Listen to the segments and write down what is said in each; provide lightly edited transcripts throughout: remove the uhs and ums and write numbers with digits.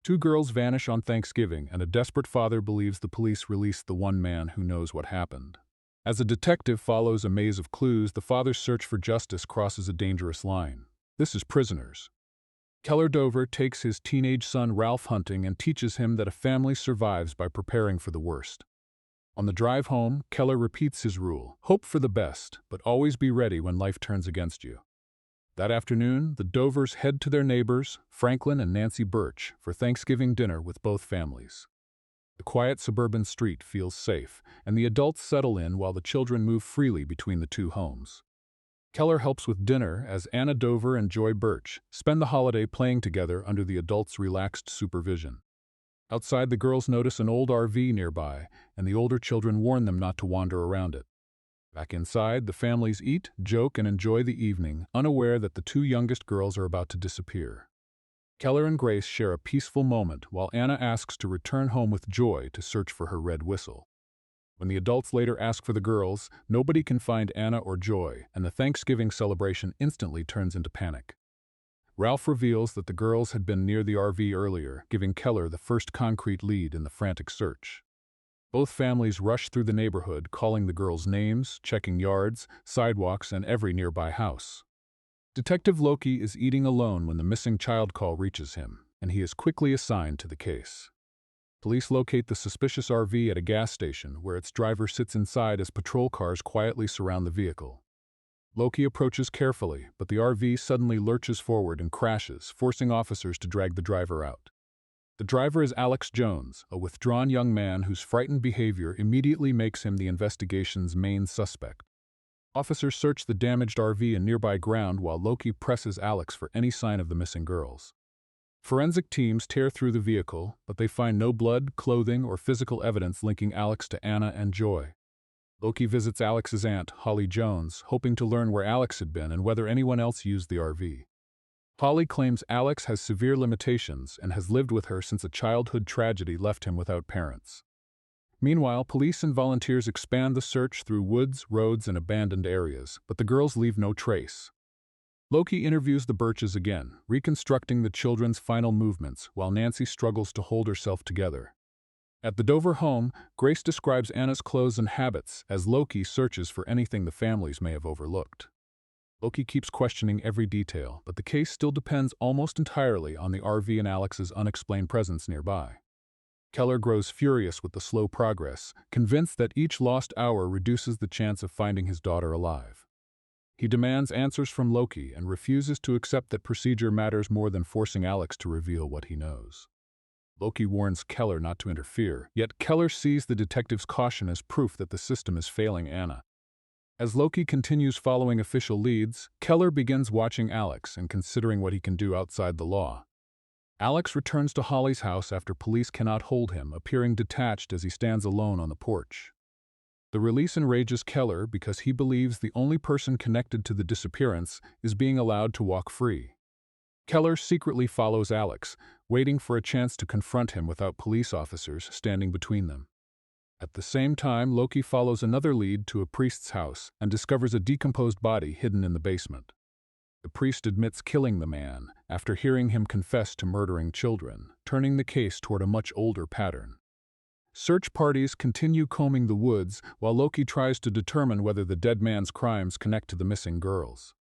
Two girls vanish on Thanksgiving, and a desperate father believes the police released the one man who knows what happened. As a detective follows a maze of clues, the father's search for justice crosses a dangerous line. This is Prisoners. Keller Dover takes his teenage son Ralph hunting and teaches him that a family survives by preparing for the worst. On the drive home, Keller repeats his rule: hope for the best, but always be ready when life turns against you. That afternoon, the Dovers head to their neighbors, Franklin and Nancy Birch, for Thanksgiving dinner with both families. The quiet suburban street feels safe, and the adults settle in while the children move freely between the two homes. Keller helps with dinner as Anna Dover and Joy Birch spend the holiday playing together under the adults' relaxed supervision. Outside, the girls notice an old RV nearby, and the older children warn them not to wander around it. Back inside, the families eat, joke, and enjoy the evening, unaware that the two youngest girls are about to disappear. Keller and Grace share a peaceful moment while Anna asks to return home with Joy to search for her red whistle. When the adults later ask for the girls, nobody can find Anna or Joy, and the Thanksgiving celebration instantly turns into panic. Ralph reveals that the girls had been near the RV earlier, giving Keller the first concrete lead in the frantic search. Both families rush through the neighborhood, calling the girls names, checking yards, sidewalks, and every nearby house. Detective Loki is eating alone when the missing child call reaches him, and he is quickly assigned to the case. Police locate the suspicious RV at a gas station, where its driver sits inside as patrol cars quietly surround the vehicle. Loki approaches carefully, but the RV suddenly lurches forward and crashes, forcing officers to drag the driver out. The driver is Alex Jones, a withdrawn young man whose frightened behavior immediately makes him the investigation's main suspect. Officers search the damaged RV and nearby ground while Loki presses Alex for any sign of the missing girls. Forensic teams tear through the vehicle, but they find no blood, clothing, or physical evidence linking Alex to Anna and Joy. Loki visits Alex's aunt, Holly Jones, hoping to learn where Alex had been and whether anyone else used the RV. Holly claims Alex has severe limitations and has lived with her since a childhood tragedy left him without parents. Meanwhile, police and volunteers expand the search through woods, roads, and abandoned areas, but the girls leave no trace. Loki interviews the Birches again, reconstructing the children's final movements while Nancy struggles to hold herself together. At the Dover home, Grace describes Anna's clothes and habits as Loki searches for anything the families may have overlooked. Loki keeps questioning every detail, but the case still depends almost entirely on the RV and Alex's unexplained presence nearby. Keller grows furious with the slow progress, convinced that each lost hour reduces the chance of finding his daughter alive. He demands answers from Loki and refuses to accept that procedure matters more than forcing Alex to reveal what he knows. Loki warns Keller not to interfere, yet Keller sees the detective's caution as proof that the system is failing Anna. As Loki continues following official leads, Keller begins watching Alex and considering what he can do outside the law. Alex returns to Holly's house after police cannot hold him, appearing detached as he stands alone on the porch. The release enrages Keller because he believes the only person connected to the disappearance is being allowed to walk free. Keller secretly follows Alex, waiting for a chance to confront him without police officers standing between them. At the same time, Loki follows another lead to a priest's house and discovers a decomposed body hidden in the basement. The priest admits killing the man after hearing him confess to murdering children, turning the case toward a much older pattern. Search parties continue combing the woods while Loki tries to determine whether the dead man's crimes connect to the missing girls.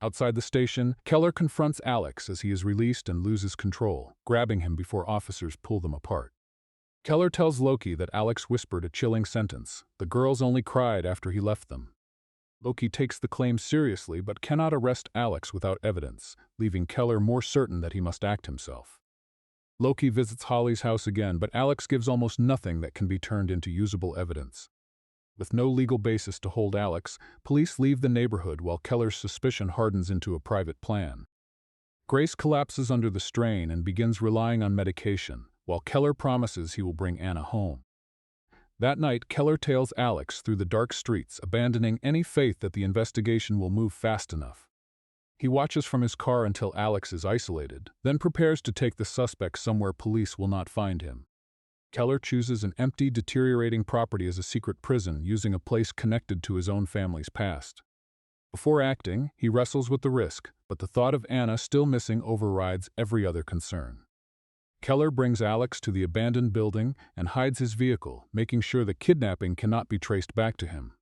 Outside the station, Keller confronts Alex as he is released and loses control, grabbing him before officers pull them apart. Keller tells Loki that Alex whispered a chilling sentence: the girls only cried after he left them. Loki takes the claim seriously but cannot arrest Alex without evidence, leaving Keller more certain that he must act himself. Loki visits Holly's house again, but Alex gives almost nothing that can be turned into usable evidence. With no legal basis to hold Alex, police leave the neighborhood while Keller's suspicion hardens into a private plan. Grace collapses under the strain and begins relying on medication, while Keller promises he will bring Anna home. That night, Keller tails Alex through the dark streets, abandoning any faith that the investigation will move fast enough. He watches from his car until Alex is isolated, then prepares to take the suspect somewhere police will not find him. Keller chooses an empty, deteriorating property as a secret prison, using a place connected to his own family's past. Before acting, he wrestles with the risk, but the thought of Anna still missing overrides every other concern. Keller brings Alex to the abandoned building and hides his vehicle, making sure the kidnapping cannot be traced back to him.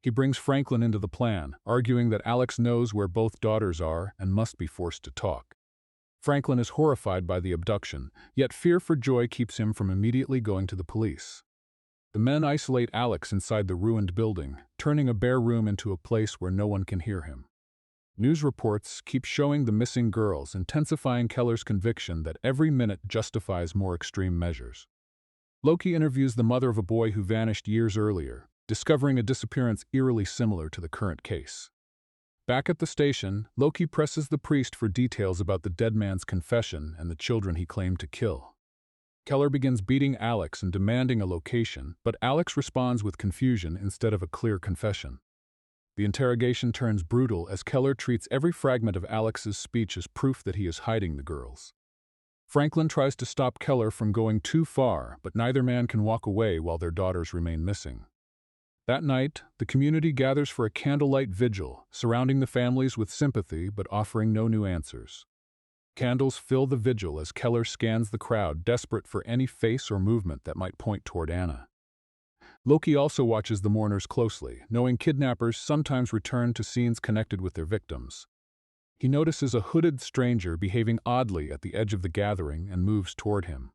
He brings Franklin into the plan, arguing that Alex knows where both daughters are and must be forced to talk. Franklin is horrified by the abduction, yet fear for Joy keeps him from immediately going to the police. The men isolate Alex inside the ruined building, turning a bare room into a place where no one can hear him. News reports keep showing the missing girls, intensifying Keller's conviction that every minute justifies more extreme measures. Loki interviews the mother of a boy who vanished years earlier, discovering a disappearance eerily similar to the current case. Back at the station, Loki presses the priest for details about the dead man's confession and the children he claimed to kill. Keller begins beating Alex and demanding a location, but Alex responds with confusion instead of a clear confession. The interrogation turns brutal as Keller treats every fragment of Alex's speech as proof that he is hiding the girls. Franklin tries to stop Keller from going too far, but neither man can walk away while their daughters remain missing. That night, the community gathers for a candlelight vigil, surrounding the families with sympathy but offering no new answers. Candles fill the vigil as Keller scans the crowd, desperate for any face or movement that might point toward Anna. Loki also watches the mourners closely, knowing kidnappers sometimes return to scenes connected with their victims. He notices a hooded stranger behaving oddly at the edge of the gathering and moves toward him.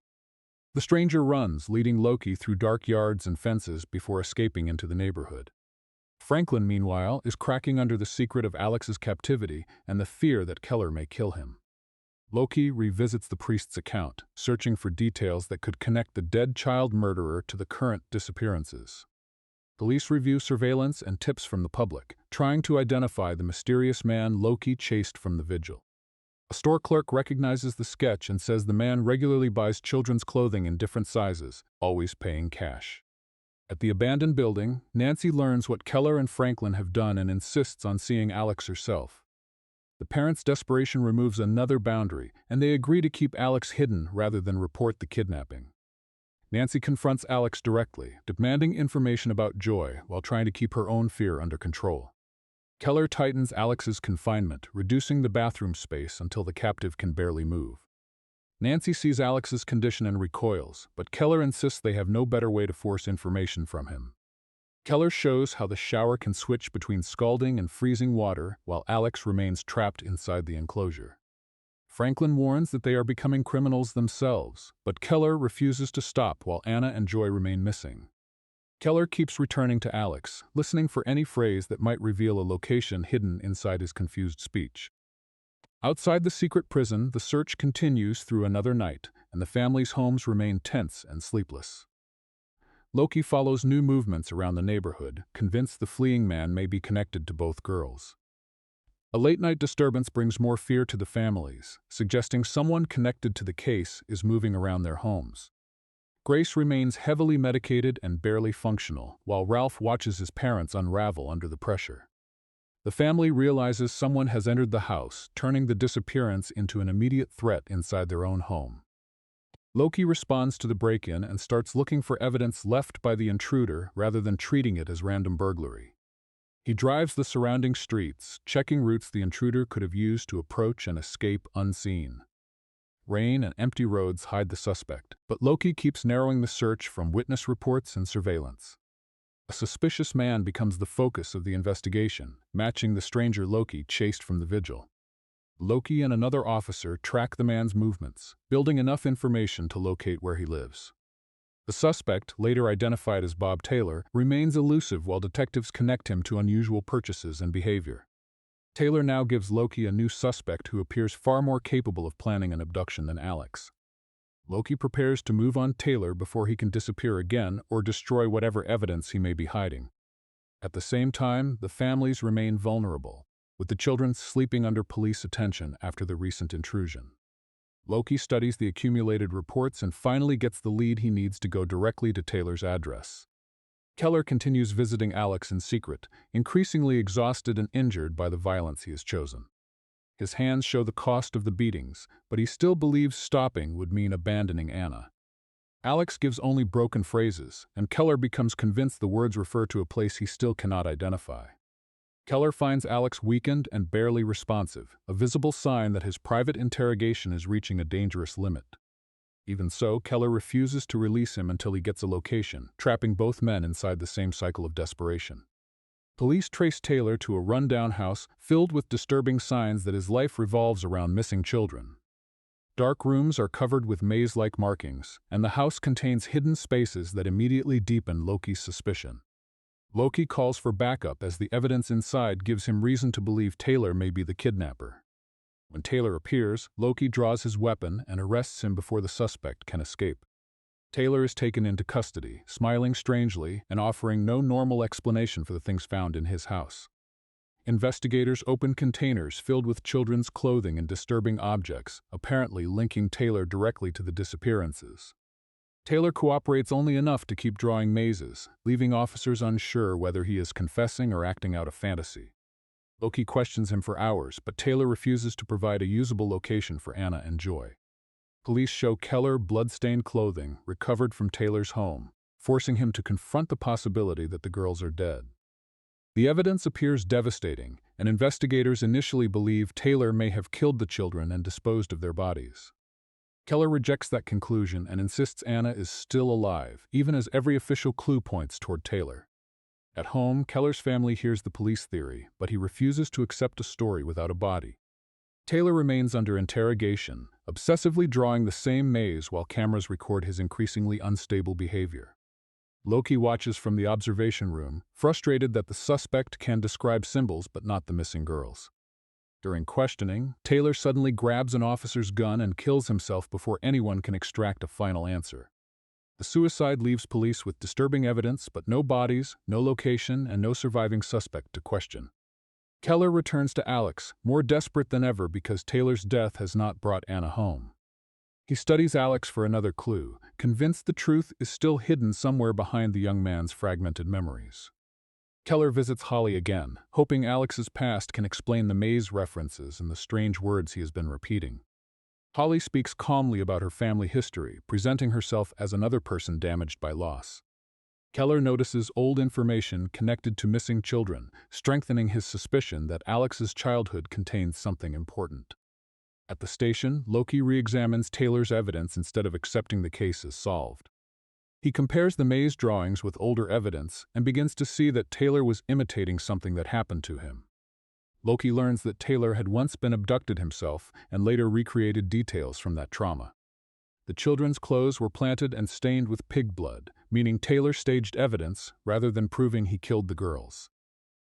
The stranger runs, leading Loki through dark yards and fences before escaping into the neighborhood. Franklin, meanwhile, is cracking under the secret of Alex's captivity and the fear that Keller may kill him. Loki revisits the priest's account, searching for details that could connect the dead child murderer to the current disappearances. Police review surveillance and tips from the public, trying to identify the mysterious man Loki chased from the vigil. A store clerk recognizes the sketch and says the man regularly buys children's clothing in different sizes, always paying cash. At the abandoned building, Nancy learns what Keller and Franklin have done and insists on seeing Alex herself. The parents' desperation removes another boundary, and they agree to keep Alex hidden rather than report the kidnapping. Nancy confronts Alex directly, demanding information about Joy while trying to keep her own fear under control. Keller tightens Alex's confinement, reducing the bathroom space until the captive can barely move. Nancy sees Alex's condition and recoils, but Keller insists they have no better way to force information from him. Keller shows how the shower can switch between scalding and freezing water while Alex remains trapped inside the enclosure. Franklin warns that they are becoming criminals themselves, but Keller refuses to stop while Anna and Joy remain missing. Keller keeps returning to Alex, listening for any phrase that might reveal a location hidden inside his confused speech. Outside the secret prison, the search continues through another night, and the family's homes remain tense and sleepless. Loki follows new movements around the neighborhood, convinced the fleeing man may be connected to both girls. A late-night disturbance brings more fear to the families, suggesting someone connected to the case is moving around their homes. Grace remains heavily medicated and barely functional, while Ralph watches his parents unravel under the pressure. The family realizes someone has entered the house, turning the disappearance into an immediate threat inside their own home. Loki responds to the break-in and starts looking for evidence left by the intruder rather than treating it as random burglary. He drives the surrounding streets, checking routes the intruder could have used to approach and escape unseen. Rain and empty roads hide the suspect, but Loki keeps narrowing the search from witness reports and surveillance. A suspicious man becomes the focus of the investigation, matching the stranger Loki chased from the vigil. Loki and another officer track the man's movements, building enough information to locate where he lives. The suspect, later identified as Bob Taylor, remains elusive while detectives connect him to unusual purchases and behavior. Taylor now gives Loki a new suspect who appears far more capable of planning an abduction than Alex. Loki prepares to move on Taylor before he can disappear again or destroy whatever evidence he may be hiding. At the same time, the families remain vulnerable, with the children sleeping under police attention after the recent intrusion. Loki studies the accumulated reports and finally gets the lead he needs to go directly to Taylor's address. Keller continues visiting Alex in secret, increasingly exhausted and injured by the violence he has chosen. His hands show the cost of the beatings, but he still believes stopping would mean abandoning Anna. Alex gives only broken phrases, and Keller becomes convinced the words refer to a place he still cannot identify. Keller finds Alex weakened and barely responsive, a visible sign that his private interrogation is reaching a dangerous limit. Even so, Keller refuses to release him until he gets a location, trapping both men inside the same cycle of desperation. Police trace Taylor to a rundown house filled with disturbing signs that his life revolves around missing children. Dark rooms are covered with maze-like markings, and the house contains hidden spaces that immediately deepen Loki's suspicion. Loki calls for backup as the evidence inside gives him reason to believe Taylor may be the kidnapper. When Taylor appears, Loki draws his weapon and arrests him before the suspect can escape. Taylor is taken into custody, smiling strangely and offering no normal explanation for the things found in his house. Investigators open containers filled with children's clothing and disturbing objects, apparently linking Taylor directly to the disappearances. Taylor cooperates only enough to keep drawing mazes, leaving officers unsure whether he is confessing or acting out a fantasy. Loki questions him for hours, but Taylor refuses to provide a usable location for Anna and Joy. Police show Keller blood-stained clothing recovered from Taylor's home, forcing him to confront the possibility that the girls are dead. The evidence appears devastating, and investigators initially believe Taylor may have killed the children and disposed of their bodies. Keller rejects that conclusion and insists Anna is still alive, even as every official clue points toward Taylor. At home, Keller's family hears the police theory, but he refuses to accept a story without a body. Taylor remains under interrogation, obsessively drawing the same maze while cameras record his increasingly unstable behavior. Loki watches from the observation room, frustrated that the suspect can describe symbols but not the missing girls. During questioning, Taylor suddenly grabs an officer's gun and kills himself before anyone can extract a final answer. The suicide leaves police with disturbing evidence but no bodies, no location, and no surviving suspect to question. Keller returns to Alex, more desperate than ever because Taylor's death has not brought Anna home. He studies Alex for another clue, convinced the truth is still hidden somewhere behind the young man's fragmented memories. Keller visits Holly again, hoping Alex's past can explain the maze references and the strange words he has been repeating. Holly speaks calmly about her family history, presenting herself as another person damaged by loss. Keller notices old information connected to missing children, strengthening his suspicion that Alex's childhood contains something important. At the station, Loki re-examines Taylor's evidence instead of accepting the case as solved. He compares the maze drawings with older evidence and begins to see that Taylor was imitating something that happened to him. Loki learns that Taylor had once been abducted himself and later recreated details from that trauma. The children's clothes were planted and stained with pig blood, meaning Taylor staged evidence rather than proving he killed the girls.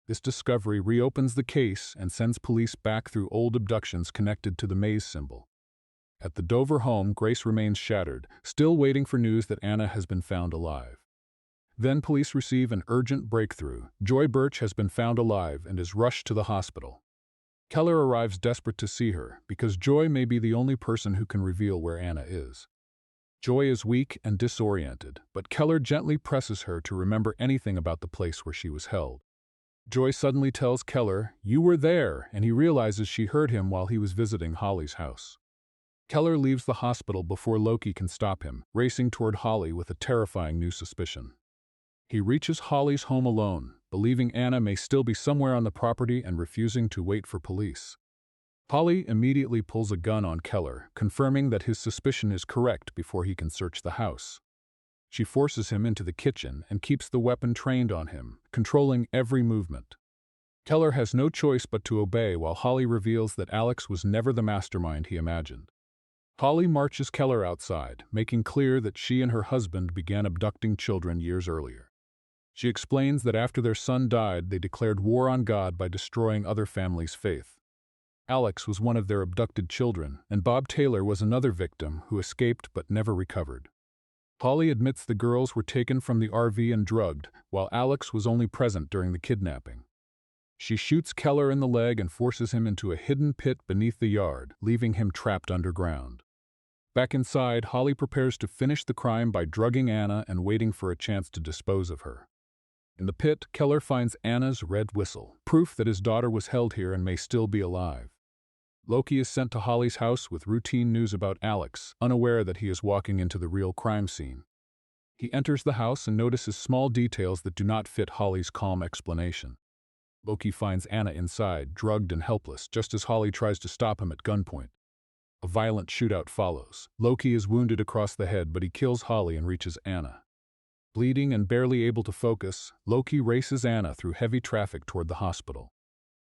This discovery reopens the case and sends police back through old abductions connected to the maze symbol. At the Dover home, Grace remains shattered, still waiting for news that Anna has been found alive. Then police receive an urgent breakthrough. Joy Birch has been found alive and is rushed to the hospital. Keller arrives desperate to see her, because Joy may be the only person who can reveal where Anna is. Joy is weak and disoriented, but Keller gently presses her to remember anything about the place where she was held. Joy suddenly tells Keller, "You were there," and he realizes she heard him while he was visiting Holly's house. Keller leaves the hospital before Loki can stop him, racing toward Holly with a terrifying new suspicion. He reaches Holly's home alone, believing Anna may still be somewhere on the property and refusing to wait for police. Holly immediately pulls a gun on Keller, confirming that his suspicion is correct before he can search the house. She forces him into the kitchen and keeps the weapon trained on him, controlling every movement. Keller has no choice but to obey while Holly reveals that Alex was never the mastermind he imagined. Holly marches Keller outside, making clear that she and her husband began abducting children years earlier. She explains that after their son died, they declared war on God by destroying other families' faith. Alex was one of their abducted children, and Bob Taylor was another victim who escaped but never recovered. Holly admits the girls were taken from the RV and drugged, while Alex was only present during the kidnapping. She shoots Keller in the leg and forces him into a hidden pit beneath the yard, leaving him trapped underground. Back inside, Holly prepares to finish the crime by drugging Anna and waiting for a chance to dispose of her. In the pit, Keller finds Anna's red whistle, proof that his daughter was held here and may still be alive. Loki is sent to Holly's house with routine news about Alex, unaware that he is walking into the real crime scene. He enters the house and notices small details that do not fit Holly's calm explanation. Loki finds Anna inside, drugged and helpless, just as Holly tries to stop him at gunpoint. A violent shootout follows. Loki is wounded across the head, but he kills Holly and reaches Anna. Bleeding and barely able to focus, Loki races Anna through heavy traffic toward the hospital.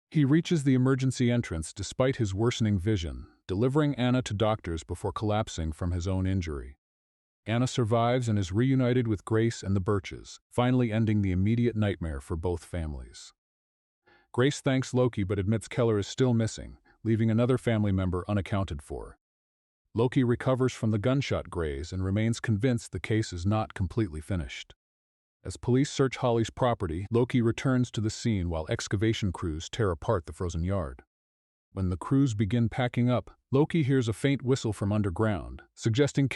He reaches the emergency entrance despite his worsening vision, delivering Anna to doctors before collapsing from his own injury. Anna survives and is reunited with Grace and the Birches, finally ending the immediate nightmare for both families. Grace thanks Loki but admits Keller is still missing, leaving another family member unaccounted for. Loki recovers from the gunshot graze and remains convinced the case is not completely finished. As police search Holly's property, Loki returns to the scene while excavation crews tear apart the frozen yard. When the crews begin packing up, Loki hears a faint whistle from underground, suggesting